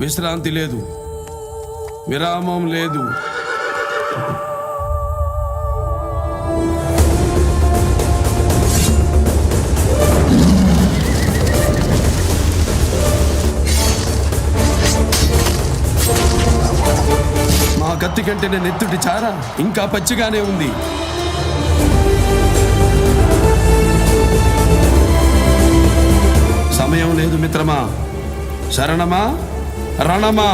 విశ్రాంతి లేదు, విరామం లేదు. మా కత్తి కంటే నేను ఎత్తుటి చారా ఇంకా పచ్చిగానే ఉంది. సమయం లేదు మిత్రమా, శరణమా రణమా.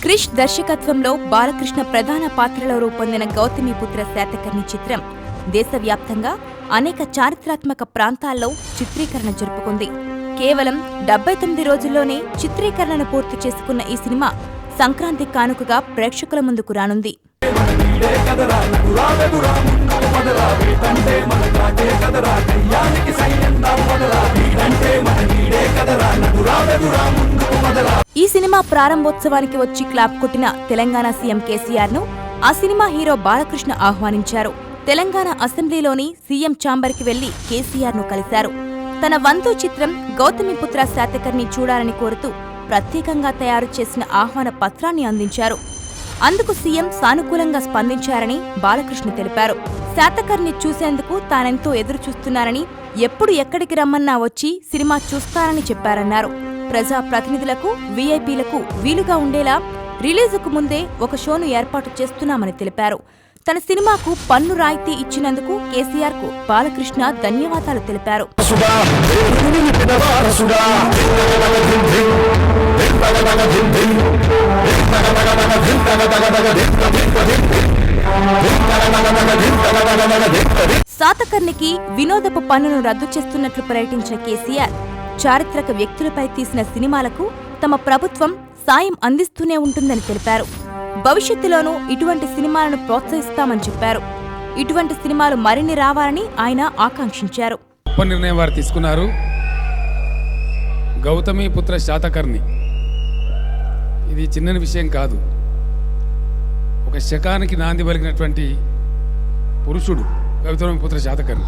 క్రిష్ దర్శకత్వంలో బాలకృష్ణ ప్రధాన పాత్రలో రూపొందిన గౌతమిపుత్ర శాతకర్ణి చిత్రం దేశవ్యాప్తంగా అనేక చారిత్రాత్మక ప్రాంతాల్లో చిత్రీకరణ జరుపుకుంది. కేవలం 79 రోజుల్లోనే చిత్రీకరణను పూర్తి చేసుకున్న ఈ సినిమా సంక్రాంతి కానుకగా ప్రేక్షకుల ముందుకు రానుంది. ఈ సినిమా ప్రారంభోత్సవానికి వచ్చి క్లాప్ కొట్టిన తెలంగాణ సీఎం కేసీఆర్ ను ఆ సినిమా హీరో బాలకృష్ణ ఆహ్వానించారు. తెలంగాణ అసెంబ్లీలోని సీఎం ఛాంబర్కి వెళ్లి కేసీఆర్ ను కలిశారు. తన వంతు చిత్రం గౌతమిపుత్ర శాతకర్ణి చూడాలని కోరుతూ ప్రత్యేకంగా తయారు చేసిన ఆహ్వాన పత్రాన్ని అందించారు. అందుకు సీఎం సానుకూలంగా స్పందించారని బాలకృష్ణ తెలిపారు. శాతకర్ణి చూసేందుకు తానెంతో ఎదురుచూస్తున్నారని, ఎప్పుడు ఎక్కడికి రమ్మన్నా వచ్చి సినిమా చూస్తారని చెప్పారన్నారు. ప్రజా ప్రతినిధులకు, వీఐపీలకు వీలుగా ఉండేలా రిలీజుకు ముందే ఒక షోను ఏర్పాటు చేస్తున్నామని తెలిపారు. తన సినిమాకు పన్ను రాయితీ ఇచ్చినందుకు కేసీఆర్ కు బాలకృష్ణ ధన్యవాదాలు తెలిపారు. శాతకర్ణికి వినోదపు పన్నును రద్దు చేస్తున్నట్లు ప్రకటించిన కేసీఆర్, చారిత్రక వ్యక్తులపై తీసిన సినిమాలకు తమ ప్రభుత్వం సాయం అందిస్తూనే ఉంటుందని తెలిపారు. భవిష్యత్తులోనూ ఇటువంటి సినిమాలను ప్రోత్సహిస్తామని చెప్పారు. ఇటువంటి సినిమాలు మరిన్ని రావాలని ఆయన ఆకాంక్షించారు. గొప్ప నిర్ణయం వారు తీసుకున్నారు. గౌతమిపుత్ర శాతకర్ణి ఇది చిన్న విషయం కాదు. ఒక శకానికి నాంది పలికినటువంటి పురుషుడు గౌతమిపుత్ర శాతకర్ణి.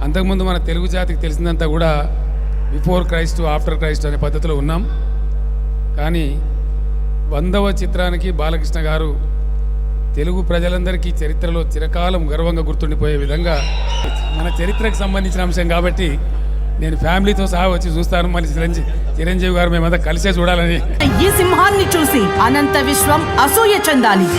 అంతకుముందు మన తెలుగు జాతికి తెలిసిందంతా కూడా బిఫోర్ క్రైస్ట్, ఆఫ్టర్ క్రైస్ట్ అనే పద్ధతిలో ఉన్నాం. కానీ 100వ చిత్రానికి బాలకృష్ణ గారు తెలుగు ప్రజలందరికీ చరిత్రలో చిరకాలం గర్వంగా గుర్తుండిపోయే విధంగా మన చరిత్రకు సంబంధించిన అంశం కాబట్టి నేను ఫ్యామిలీతో సహా వచ్చి చూస్తాను. మళ్ళీ చిరంజీవి గారు మేమంతా కలిసే చూడాలని. ఈ సింహాన్ని చూసి అనంత విశ్వం అసూయ చెందాలి.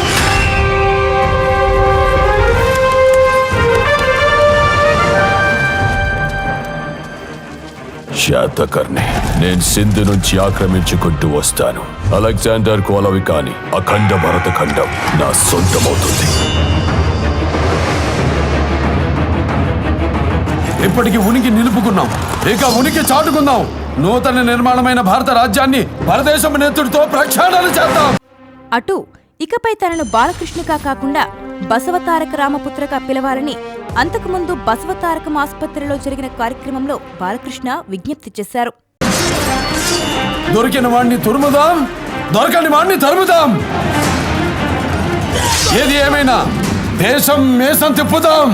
శాతకర్ణి నేను సింధు నుంచి ఆక్రమించుకుంటూ వస్తాను. అలెగ్జాండర్ కోలవికాని అఖండ భరతఖండం నా సొంతమవుతుంది. ఇప్పటికి ఉనికి నిలుపుకున్నాం, ఇక ఉనికి చాటుకుందాం. నూతన నిర్మాణమైన భారత రాజ్యాన్ని పరదేశం నేతృత్వంతో ప్రక్షాళన చేద్దాం. అటు ఇకపై తనను బాలకృష్ణగా కాకుండా బసవతారక రామపుత్రగా పిలవాలని అంతకుముందు బసవతారకం ఆసుపత్రిలో జరిగిన కార్యక్రమంలో బాలకృష్ణ విజ్ఞప్తి చేశారు. దొరికిన వాణ్ణి తురుముదాం, దొరకని వాణ్ణి తరుముదాం. ఏది ఏమైనా దేశం మేసం తిప్పుదాం.